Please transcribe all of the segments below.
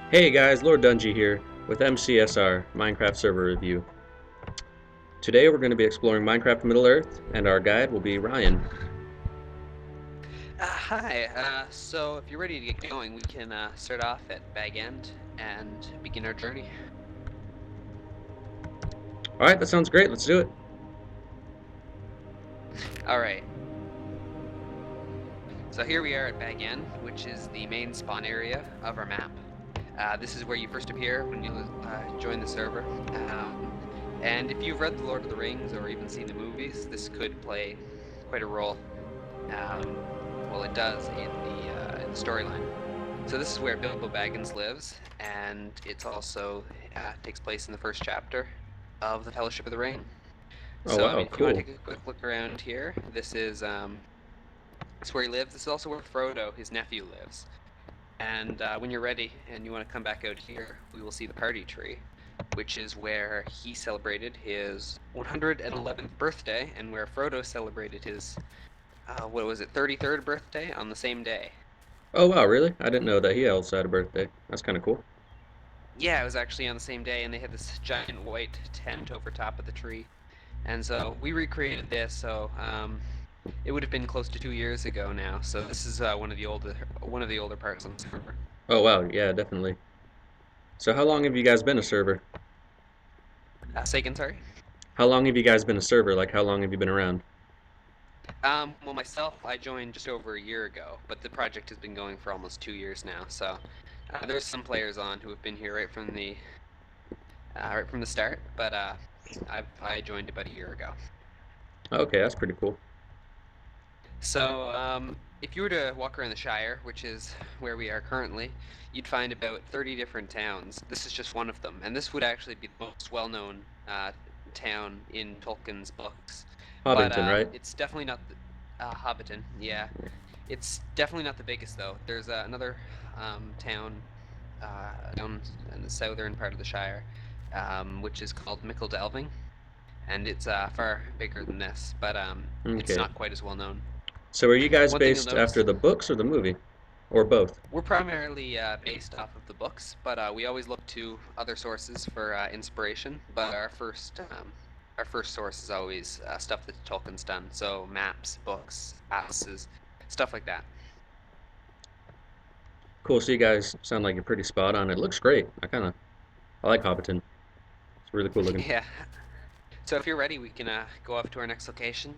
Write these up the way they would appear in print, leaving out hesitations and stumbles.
Hey guys, Lord Dungy here with MCSR, Minecraft Server Review. Today we're going to be exploring Minecraft Middle-earth, and our guide will be Ryan. Hi, so if you're ready to get going, we can start off at Bag End and begin our journey. Alright, that sounds great, let's do it. Alright, so here we are at Bag End, which is the main spawn area of our map. This is where you first appear when you join the server. And if you've read The Lord of the Rings or even seen the movies, this could play quite a role. Well, it does in the storyline. So this is where Bilbo Baggins lives, and it's also takes place in the first chapter of the Fellowship of the Ring. Oh So I wow, mean, if you want cool. to take a quick look around here, this is where he lives. This is also where Frodo, his nephew, lives. And when you're ready and you want to come back out here, we will see the party tree, which is where he celebrated his 111th birthday, and where Frodo celebrated his 33rd birthday on the same day. Oh wow, really? I didn't know that he also had a birthday. That's kind of cool. Yeah, it was actually on the same day, and they had this giant white tent over top of the tree. And so we recreated this, so it would have been close to 2 years ago now. So this is one of the older parts on the server. Oh wow, yeah, definitely. So how long have you guys been a server? Say again, sorry. How long have you guys been a server? Like how long have you been around? Well, myself, I joined just over a year ago, but the project has been going for almost 2 years now. So there's some players on who have been here right from the start, but I joined about a year ago. Okay, that's pretty cool. So, if you were to walk around the Shire, which is where we are currently, you'd find about 30 different towns. This is just one of them, and this would actually be the most well-known town in Tolkien's books. But Hobbiton, right? it's definitely not the Hobbiton. Yeah, it's definitely not the biggest though. There's another town down in the southern part of the Shire, which is called Mickle Delving, and it's far bigger than this, but it's Okay. not quite as well known. So are you guys One thing you'll based after notice, the books or the movie? Or both? we're primarily based off of the books, but we always look to other sources for inspiration. But our first source is always stuff that Tolkien's done, so maps, books, atlases, stuff like that. Cool, so you guys sound like you're pretty spot on. It looks great. I like Hobbiton. It's really cool looking. Yeah. So if you're ready, we can go off to our next location.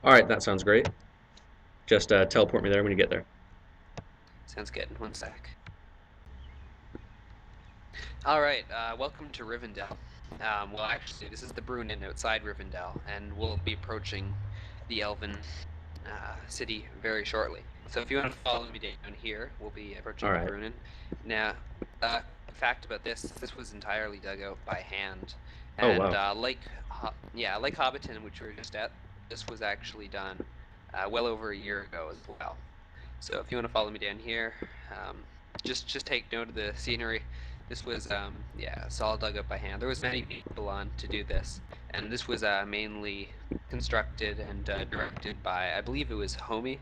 Alright, that sounds great. Just teleport me there when you get there. Sounds good. One sec. All right. Welcome to Rivendell. Well, actually, this is the Brune Inn outside Rivendell, and we'll be approaching the Elven city very shortly. So if you want to follow me down here, we'll be approaching the Alright. Brunnen. Now, fact about this was entirely dug out by hand, Oh, and wow. like Hobbiton, which we were just at, this was actually done well over a year ago as well. So if you want to follow me down here, just take note of the scenery. This was yeah, it's all dug up by hand. There was many people on to do this, and this was mainly constructed and directed by, I believe it was Homie,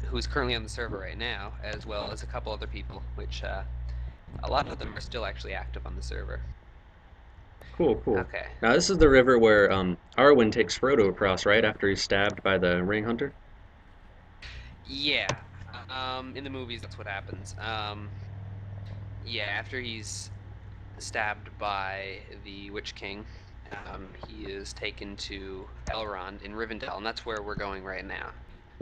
who's currently on the server right now, as well as a couple other people, which a lot of them are still actually active on the server. Cool, cool. Okay. Now, this is the river where Arwen takes Frodo across, right? After he's stabbed by the Ring Hunter? Yeah. In the movies, that's what happens. Yeah, after he's stabbed by the Witch King, he is taken to Elrond in Rivendell, and that's where we're going right now.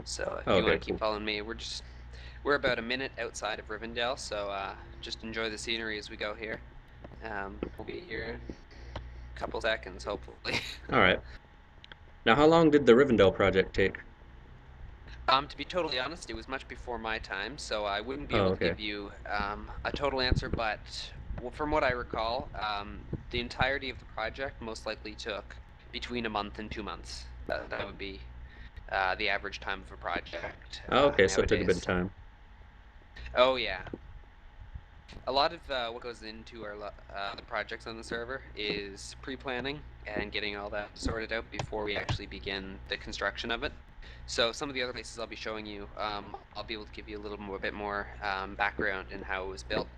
So if Oh, you want okay, to keep cool. following me, we're about a minute outside of Rivendell, so just enjoy the scenery as we go here. We'll be here in a couple seconds, hopefully. Alright. Now, how long did the Rivendell project take? To be totally honest, it was much before my time, so I wouldn't be Oh, able to okay. give you a total answer, but well, from what I recall, the entirety of the project most likely took between a month and 2 months. That would be the average time of a project Oh, okay, so it took a bit of nowadays. time. Oh, yeah. A lot of what goes into the projects on the server is pre-planning and getting all that sorted out before we actually begin the construction of it. So some of the other places I'll be showing you, I'll be able to give you a little more, bit more background in how it was built.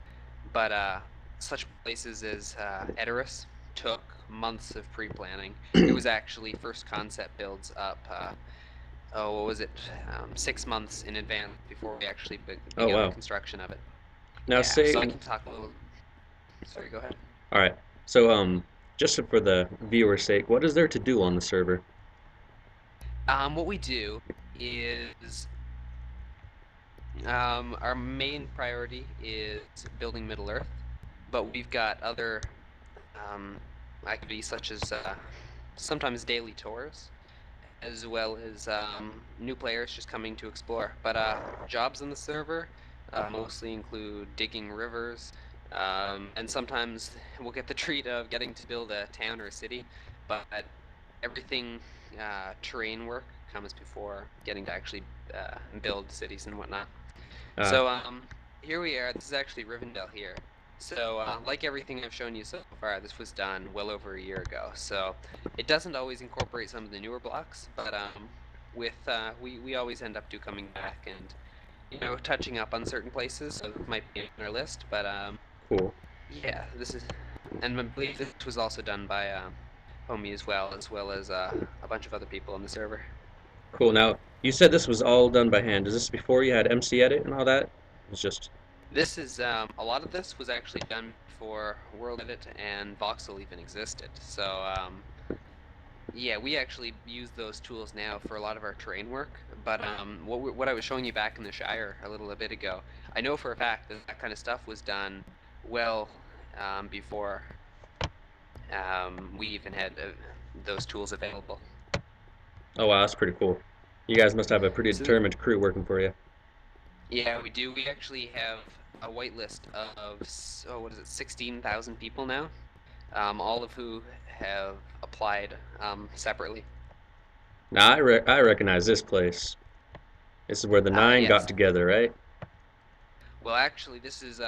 But such places as Edoras took months of pre-planning. It was actually first concept builds up. What was it? 6 months in advance before we actually Oh began the wow. construction of it. Now Yeah, so I say, can talk a little. Sorry, go ahead. all right. So just for the viewer's sake, what is there to do on the server? What we do is our main priority is building Middle Earth, but we've got other um, activities such as sometimes daily tours, as well as new players just coming to explore. But jobs on the server mostly include digging rivers, and sometimes we'll get the treat of getting to build a town or a city, but everything terrain work comes before getting to actually build cities and whatnot. Uh, So here we are. This is actually Rivendell here. So like everything I've shown you so far, this was done well over a year ago. So it doesn't always incorporate some of the newer blocks, but with we always end up coming back and touching up on certain places. So it might be on our list, but cool. yeah, this is, and I believe this was also done by Homie as well as a bunch of other people on the server. Cool. Now, you said this was all done by hand. Is this before you had MC Edit and all that? It's just, This is a lot of this was actually done before World Edit and Voxel even existed. So yeah, we actually use those tools now for a lot of our terrain work. But what I was showing you back in the Shire a little bit ago, I know for a fact that that kind of stuff was done well before we even had those tools available. oh wow, that's pretty cool. You guys must have a pretty So determined crew working for you. yeah, we do. We actually have a whitelist of what is it, 16,000 people now, all of who have applied separately. Now, I recognize this place. This is where the nine got Yes. together, right? Well, actually, this is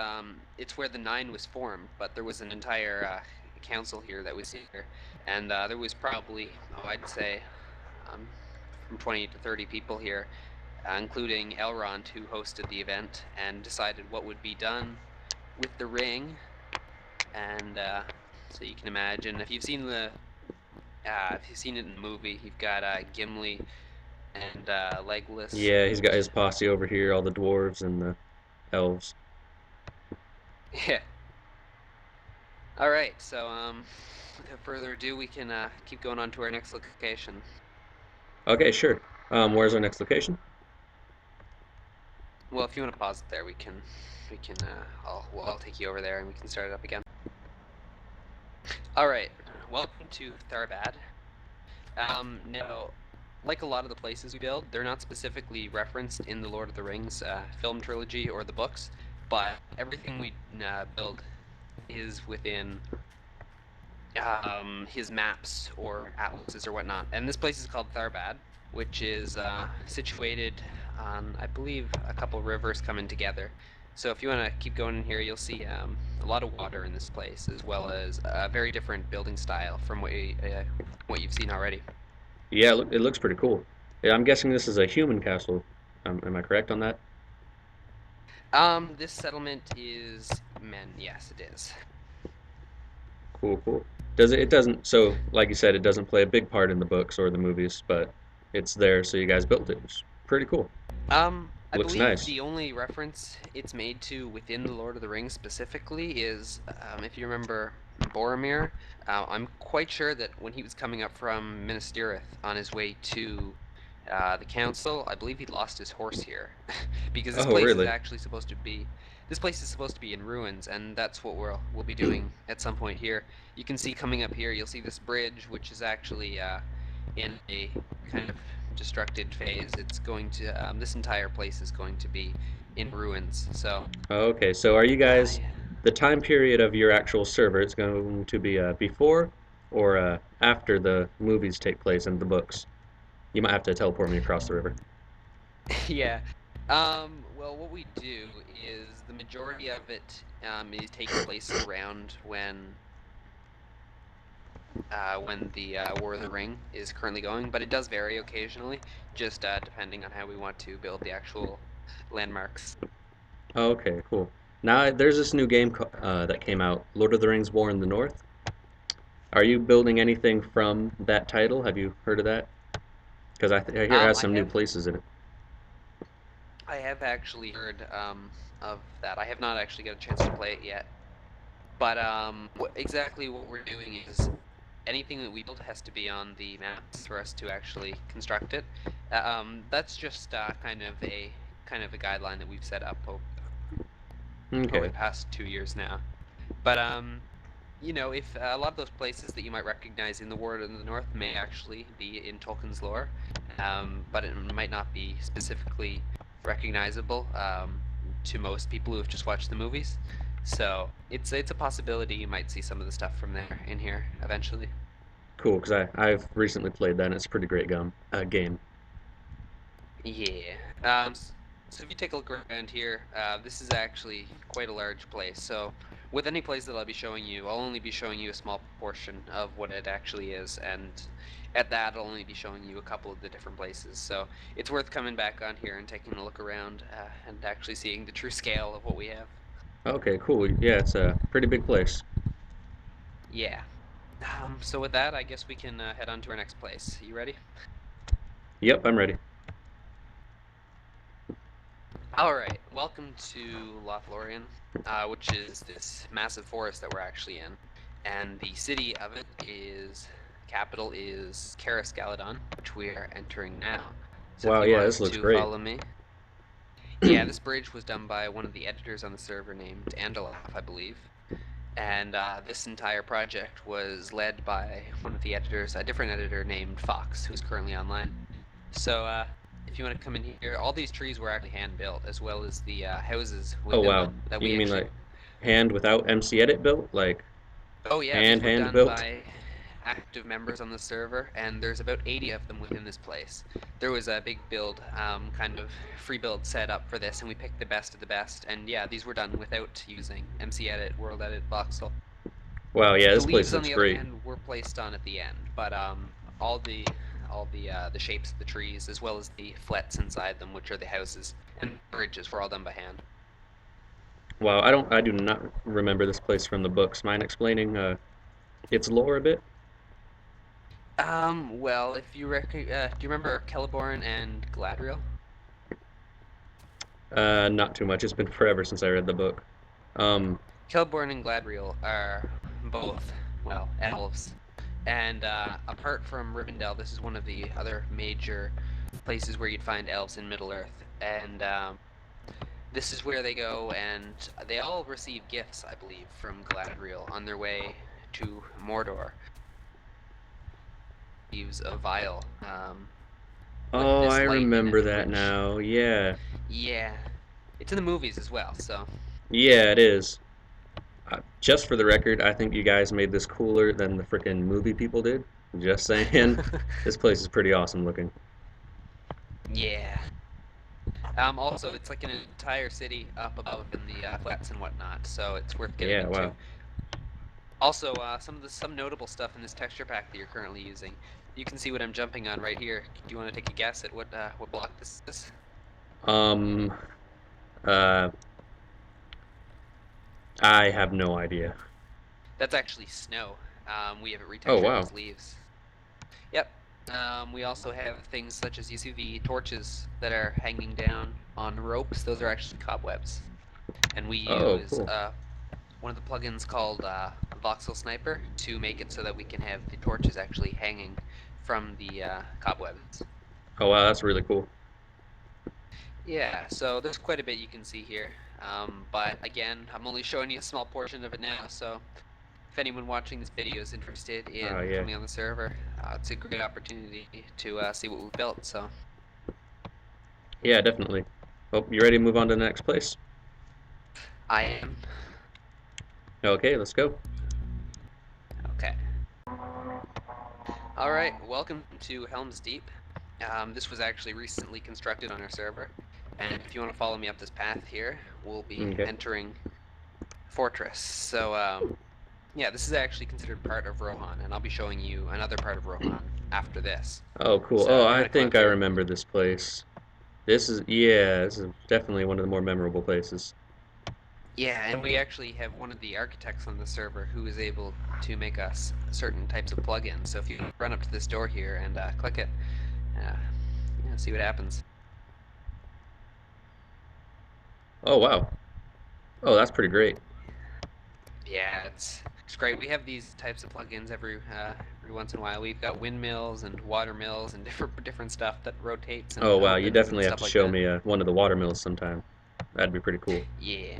it's where the Nine was formed, but there was an entire council here that was here, and there was probably, I'd say, um, from 20 to 30 people here, including Elrond, who hosted the event and decided what would be done with the ring. And so you can imagine if you've seen it in the movie, you've got Gimli and Legolas. Yeah, he's got his posse over here, all the dwarves and the elves. Yeah. All right. So without further ado, we can keep going on to our next location. Okay, sure. Where's our next location? Well, if you want to pause it there, we can. I'll take you over there and we can start it up again. All right. Welcome to Tharbad. Now, like a lot of the places we build, they're not specifically referenced in the Lord of the Rings film trilogy or the books, but everything we build is within his maps or atlases or whatnot. And this place is called Tharbad, which is situated on, I believe, a couple rivers coming together. So if you want to keep going in here, you'll see a lot of water in this place, as well as a very different building style from what you've seen already. Yeah, it looks pretty cool. Yeah, I'm guessing this is a human castle. Am I correct on that? This settlement is men. Yes, it is. Cool, cool. Does it? It doesn't. So, like you said, it doesn't play a big part in the books or the movies, but it's there. So you guys built it. It's pretty cool. I Looks believe nice. the only reference it's made to within the Lord of the Rings specifically is, if you remember Boromir. I'm quite sure that when he was coming up from Minas Tirith on his way to the council, I believe he lost his horse here, because Oh, really? this place is supposed to be in ruins, and that's what we'll be doing at some point here. You can see coming up here, you'll see this bridge, which is actually in a kind of destructed phase. It's going to this entire place is going to be in ruins. So, Okay. So are you guys yeah. the time period of your actual server? It's going to be before or after the movies take place and the books. You might have to teleport me across the river. Yeah. Well, what we do is the majority of it it takes place around when the War of the Ring is currently going, but it does vary occasionally, just depending on how we want to build the actual landmarks. Oh, okay, cool. Now there's this new game that came out, Lord of the Rings: War in the North. Are you building anything from that title? Have you heard of that? Because I hear it has I some new have places in it. I have actually heard of that. I have not actually got a chance to play it yet. But exactly what we're doing is anything that we build has to be on the maps for us to actually construct it. That's just kind of a guideline that we've set up over Okay, the past 2 years now. But if a lot of those places that you might recognize in the War in the North may actually be in Tolkien's lore, but it might not be specifically recognizable to most people who have just watched the movies. So it's a possibility you might see some of the stuff from there in here eventually. cool. Because I've recently played that and it's a pretty great game. Yeah. So if you take a look around here, this is actually quite a large place. So with any place that I'll be showing you, I'll only be showing you a small portion of what it actually is, and at that, I'll only be showing you a couple of the different places. So it's worth coming back on here and taking a look around and actually seeing the true scale of what we have. Okay, cool. Yeah, it's a pretty big place. Yeah. So with that, I guess we can head on to our next place. You ready? Yep, I'm ready. All right, welcome to Lothlorien, which is this massive forest that we're actually in, and the city of it is capital is Karis Galadon, which we are entering now. So if Wow, you yeah, this want looks to great. follow me, yeah, this bridge was done by one of the editors on the server named Andalaf, I believe, and this entire project was led by one of the editors, a different editor named Fox, who's currently online. So, if you want to come in here, all these trees were actually hand built, as well as the houses Oh within wow, them that you we mean actually. like hand without MC Edit built? Like Oh yeah, these were hand done built? by active members on the server, and there's about 80 of them within this place. There was a big build, kind of free build set up for this, and we picked the best of the best. And yeah, these were done without using MC Edit, World Edit, Voxel. Wow, yeah, The this place leaves, on looks the other great. hand, were placed on at the end, but all the shapes of the trees, as well as the flats inside them, which are the houses and bridges, were all done by hand. Wow, I do not remember this place from the books. Mind explaining its lore a bit? Well, if you do you remember Celeborn and Galadriel? Not too much. It's been forever since I read the book. Um, Celeborn and Galadriel are both, well, elves. And apart from Rivendell, this is one of the other major places where you'd find elves in Middle Earth. And this is where they go, and they all receive gifts, I believe, from Galadriel on their way to Mordor. Leaves a vial with oh, I this lightning in remember it, that which, now. Yeah. yeah, it's in the movies as well. So Yeah, it is. Just for the record, I think you guys made this cooler than the frickin' movie people did. Just saying. This place is pretty awesome looking. yeah. Also, it's like an entire city up above in the flats and whatnot, so it's worth getting Yeah, wow. into. Also, some notable stuff in this texture pack that you're currently using. You can see what I'm jumping on right here. Do you want to take a guess at what block this is? Um, uh, I have no idea. That's actually snow. We have it Oh, retextured wow. as leaves. Yep. We also have things such as you see the torches that are hanging down on ropes. Those are actually cobwebs, and we Oh, use cool. one of the plugins called Voxel Sniper to make it so that we can have the torches actually hanging from the cobwebs. Oh, wow, that's really cool. Yeah, so there's quite a bit you can see here. But again, I'm only showing you a small portion of it now, so if anyone watching this video is interested Oh, in yeah. coming on the server, it's a great opportunity to see what we've built. So Yeah, definitely. Oh, you ready to move on to the next place? I am. Okay, let's go. Okay. All right, welcome to Helm's Deep. This was actually recently constructed on our server. And if you want to follow me up this path here, we'll be Okay. entering Fortress. So, yeah, this is actually considered part of Rohan, and I'll be showing you another part of Rohan after this. Oh, cool. So Oh, if you I want to come think up I here, remember this place. This is definitely one of the more memorable places. yeah, and we actually have one of the architects on the server who is able to make us certain types of plugins. So if you run up to this door here and click it, yeah, see what happens. Oh, wow. Oh, that's pretty great. Yeah, it's great. We have these types of plugins every once in a while. We've got windmills and water mills and different stuff that rotates and Oh, wow. You opens and definitely have stuff to like show that. me one of the watermills sometime. That'd be pretty cool. Yeah.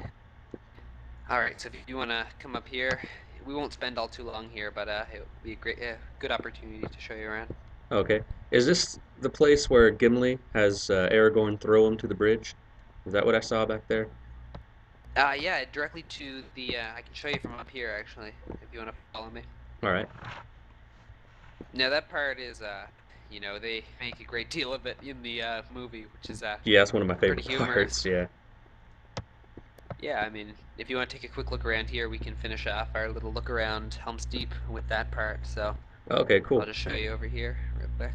All right. So if you want to come up here, we won't spend all too long here, but it'll be a good opportunity to show you around. Okay. Is this the place where Gimli has Aragorn throw him to the bridge? Is that what I saw back there? Yeah, directly to the. I can show you from up here actually, if you want to follow me. All right. Now that part is they make a great deal of it in the movie, which is Yeah, that's one of my pretty favorite parts. humorous. Yeah. Yeah, I mean, if you want to take a quick look around here, we can finish off our little look around Helm's Deep with that part. So Okay, I'll cool. just show you over here real quick.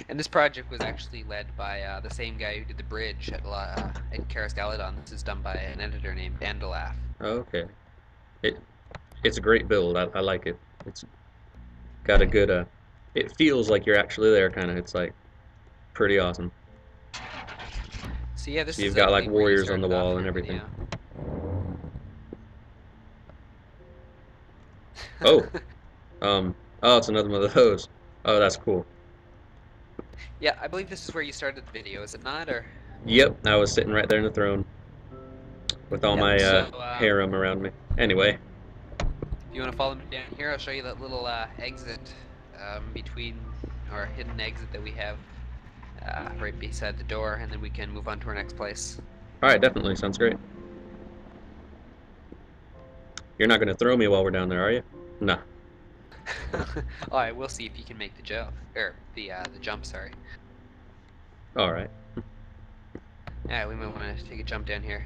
And this project was actually led by the same guy who did the bridge at Karis Galadon. This is done by an editor named Dandalaf. Okay. It it's a great build. I like it. It's got a good it feels like you're actually there kind of. It's like pretty awesome. So yeah, this You've is I got like believe where you warriors on the started off wall in and our everything. video. Oh, oh, it's another one of those. Oh, that's cool. Yeah, I believe this is where you started the video, is it not? Or Yep, I was sitting right there in the throne with all yep. my So harem around me. Anyway, if you want to follow me down here, I'll show you that little exit between or hidden exit that we have right beside the door, and then we can move on to our next place. all right, definitely sounds great. You're not gonna throw me while we're down there, are you? Nah. All right, we'll see if you can make the jump or the jump. Sorry. All right. Yeah, we might want to take a jump down here.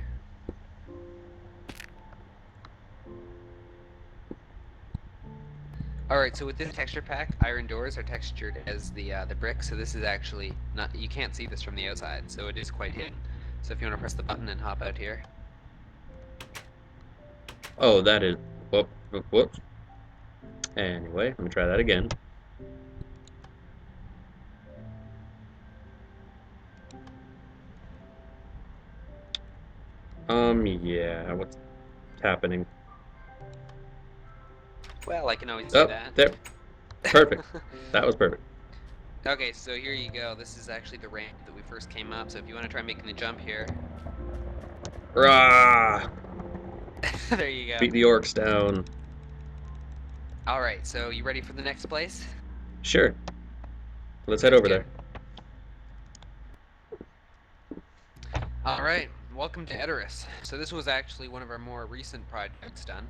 All right, so with this texture pack, iron doors are textured as the brick. So this is actually not. You can't see this from the outside, so it is quite hidden. So if you want to press the button and hop out here. Oh, that is. Whoop, whoop, whoops. Anyway, let me try that again. Yeah, what's happening? Well, I can always do Oh, that. there. Perfect. That was perfect. Okay, so here you go. This is actually the ramp that we first came up. So if you want to try making the jump here, Rah! there you go. Beat the orcs down. All right, so you ready for the next place? Sure. Let's head Sounds over good. there. All right, welcome to Edoras. So this was actually one of our more recent projects done.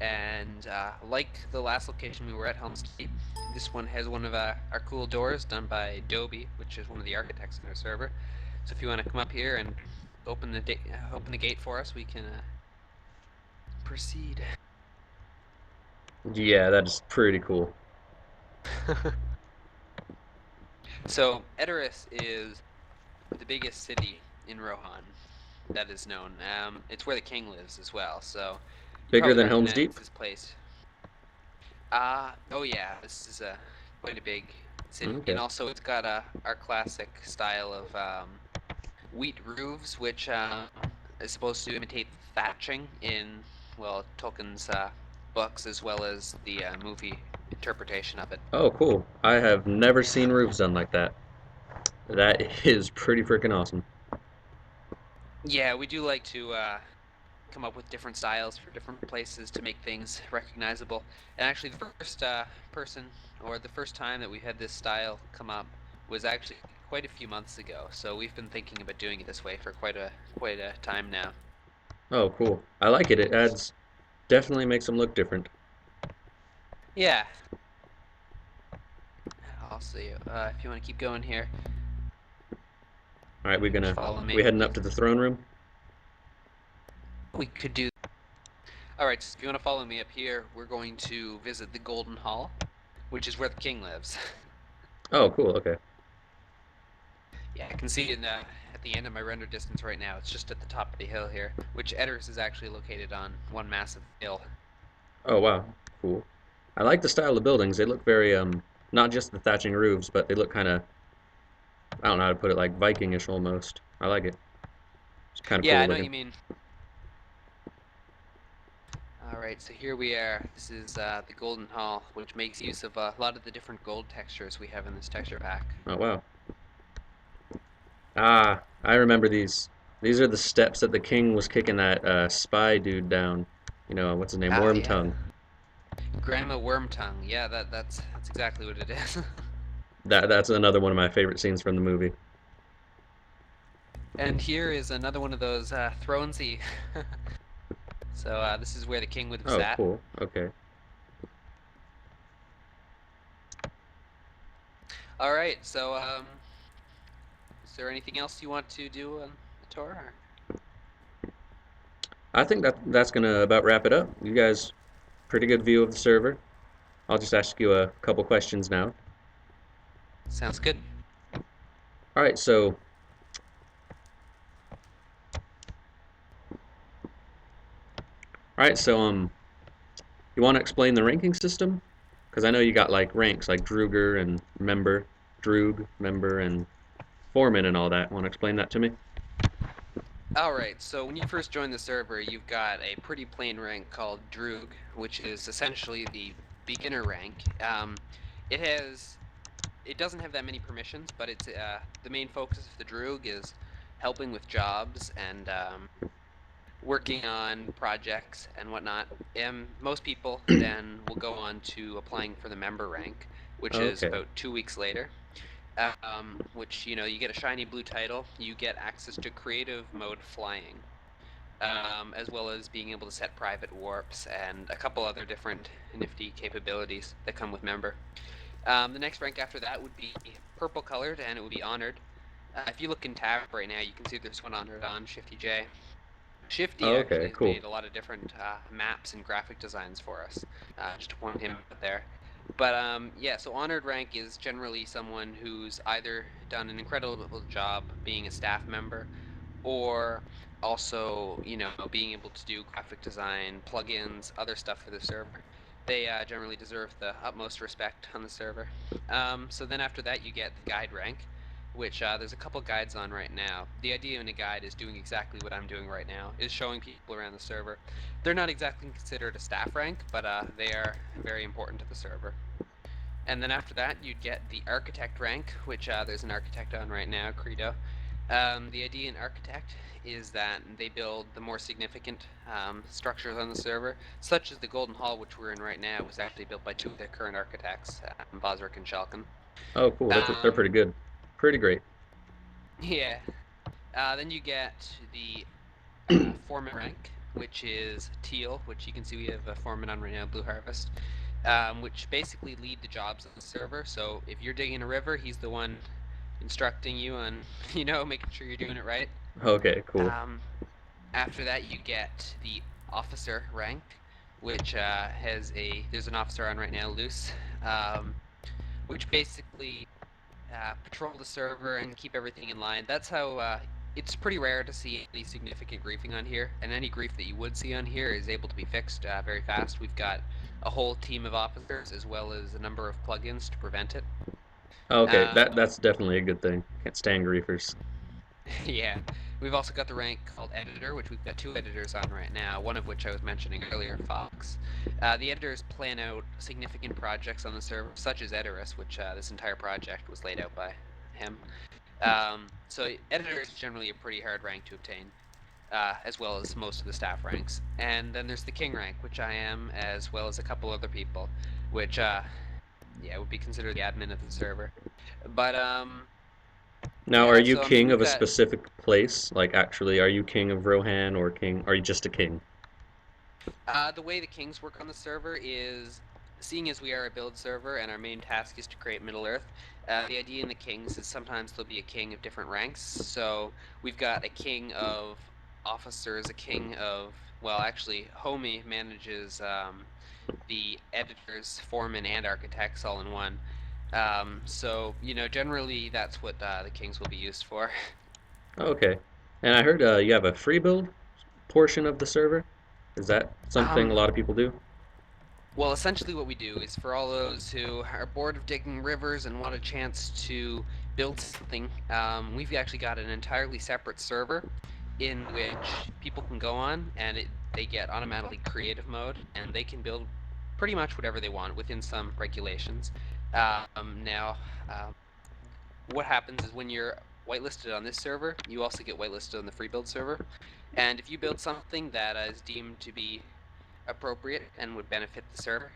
And like the last location we were at, Helm's Deep, this one has one of our cool doors done by Adobe, which is one of the architects in our server. So if you want to come up here and open the gate for us, we can proceed. Yeah, that is pretty cool. So Edoras is the biggest city in Rohan that is known. It's where the king lives as well. So you Bigger probably than Helm's recognize Deep? this place. Oh yeah, this is quite a big city, and Okay. also it's got our classic style of wheat roofs, which is supposed to imitate thatching in Tolkien's books as well as the movie interpretation of it. Oh, cool. I have never seen roofs done like that. That is pretty freaking awesome. Yeah, we do like to come up with different styles for different places to make things recognizable. And actually, the first person or the first time that we had this style come up was actually quite a few months ago. So we've been thinking about doing it this way for quite a time now. Oh, cool. I like it. It adds, definitely makes them look different. Yeah. I'll see you if you want to keep going here. All right, Just follow we me. heading up to the throne room? We could do. All right, so if you want to follow me up here, we're going to visit the Golden Hall, which is where the king lives. Oh, cool. Okay. Yeah, I can see it at the end of my render distance right now. It's just at the top of the hill here, which Edders is actually located on one massive hill. Oh, wow. Cool. I like the style of buildings. They look very not just the thatching roofs, but they look kind of, I don't know how to put it, like Vikingish almost. I like it. It's kind of Yeah, cool I know what looking. you mean. All right, so here we are. This is the Golden Hall, which makes use of a lot of the different gold textures we have in this texture pack. Oh, wow. Ah, I remember these. These are the steps that the king was kicking that spy dude down. You know, what's his name? Ah, yeah. Wormtongue. Grandma Wormtongue. Yeah, that's exactly what it is. That's another one of my favorite scenes from the movie. And here is another one of those thronesy. So this is where the king would have Oh, sat. cool. Okay. All right. So is there anything else you want to do on the tour? Or? I think that's gonna about wrap it up. You guys, pretty good view of the server. I'll just ask you a couple questions now. Sounds good. All right, so you want to explain the ranking system? Because I know you got like ranks like Druger and member, Droog, member, and foreman and all that. Want to explain that to me? All right. So when you first join the server, you've got a pretty plain rank called Droog, which is essentially the beginner rank. It has it doesn't have that many permissions, but it's the main focus of the Droog is helping with jobs and working on projects and whatnot. Most people then will go on to applying for the member rank, which is Okay. about 2 weeks later. Which you get a shiny blue title. You get access to creative mode flying, as well as being able to set private warps and a couple other different nifty capabilities that come with member. The next rank after that would be purple colored, and it would be honored. If you look in tab right now, you can see there's one honored on Shifty J. Shifty Okay, actually has cool. made a lot of different maps and graphic designs for us, just to point him out there. But yeah, so honored rank is generally someone who's either done an incredible job being a staff member, or also being able to do graphic design, plugins, other stuff for the server. They generally deserve the utmost respect on the server. So then after that, you get the guide rank, which there's a couple guides on right now. The idea in a guide is doing exactly what I'm doing right now, is showing people around the server. They're not exactly considered a staff rank, but they are very important to the server. And then after that, you'd get the architect rank, which there's an architect on right now, Credo. The idea in architect is that they build the more significant structures on the server, such as the Golden Hall, which we're in right now, was actually built by two of the current architects, Bosric and Shalkin. Oh, cool. They're pretty good. Pretty great. Yeah. Then you get the foreman rank, which is teal, which you can see we have a foreman on right now, Blue Harvest, which basically lead the jobs on the server. So if you're digging a river, he's the one instructing you on, making sure you're doing it right. Okay, cool. Um, After that, you get the officer rank, which there's an officer on right now, Loose, which basically patrol the server and keep everything in line. That's how it's pretty rare to see any significant griefing on here, and any grief that you would see on here is able to be fixed very fast. We've got a whole team of officers as well as a number of plugins to prevent it. Okay, Um, that's definitely a good thing. Can't stand griefers. yeah, we've also got the rank called editor, which we've got two editors on right now, one of which I was mentioning earlier, Fox. The editors plan out significant projects on the server, such as Edorus, which this entire project was laid out by him. So editor is generally a pretty hard rank to obtain, as well as most of the staff ranks. And then there's the king rank, which I am, as well as a couple other people, which would be considered the admin of the server. But Now, are you so I mean king we've of a got specific place? Like, actually, are you king of Rohan or king? Are you just a king? the way the kings work on the server is seeing as we are a build server and our main task is to create Middle Earth, the idea in the kings is sometimes there'll be a king of different ranks. So we've got a king of officers, a king of, well, actually, Homie manages the editors, foremen, and architects all in one. So, generally that's what the kings will be used for. Okay. And I heard you have a free build portion of the server. Is that something a Um, lot of people do? Well, essentially, what we do is for all those who are bored of digging rivers and want a chance to build something, we've actually got an entirely separate server in which people can go on and they get automatically creative mode and they can build pretty much whatever they want within some regulations. Now, what happens is when you're whitelisted on this server, you also get whitelisted on the free build server. And if you build something that is deemed to be appropriate and would benefit the server,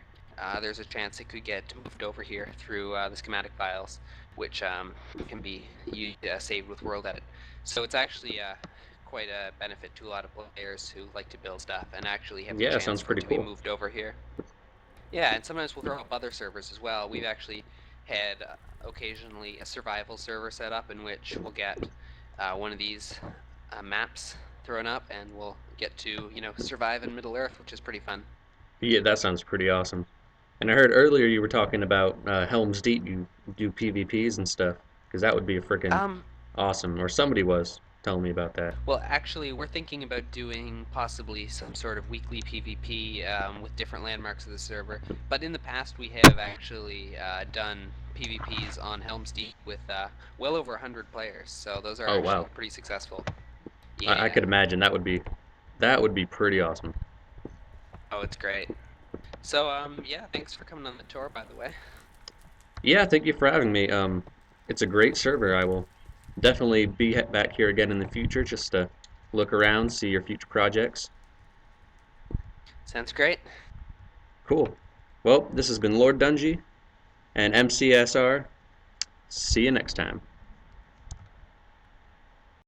there's a chance it could get moved over here through the schematic files, which can be saved with World Edit. So it's actually quite a benefit to a lot of players who like to build stuff and actually have the Yeah, chance sounds for it pretty to be cool. moved over here. Yeah, and sometimes we'll throw up other servers as well. We've actually had occasionally a survival server set up in which we'll get one of these maps thrown up and we'll get to, survive in Middle Earth, which is pretty fun. Yeah, that sounds pretty awesome. And I heard earlier you were talking about Helm's Deep. You do PvPs and stuff, because that would be a freaking Um, awesome. Or somebody was telling me about that. well, actually, we're thinking about doing possibly some sort of weekly PvP with different landmarks of the server. But in the past, we have actually done PvPs on Helm's Deep with well over 100 players. So those are Oh actually wow, pretty successful. I Yeah. could imagine that would be pretty awesome. Oh, it's great. So, yeah, thanks for coming on the tour, by the way. Yeah, thank you for having me. It's a great server. I will definitely be back here again in the future just to look around, see your future projects. Sounds great. Cool. Well, this has been Lord Dungy and MCSR. See you next time.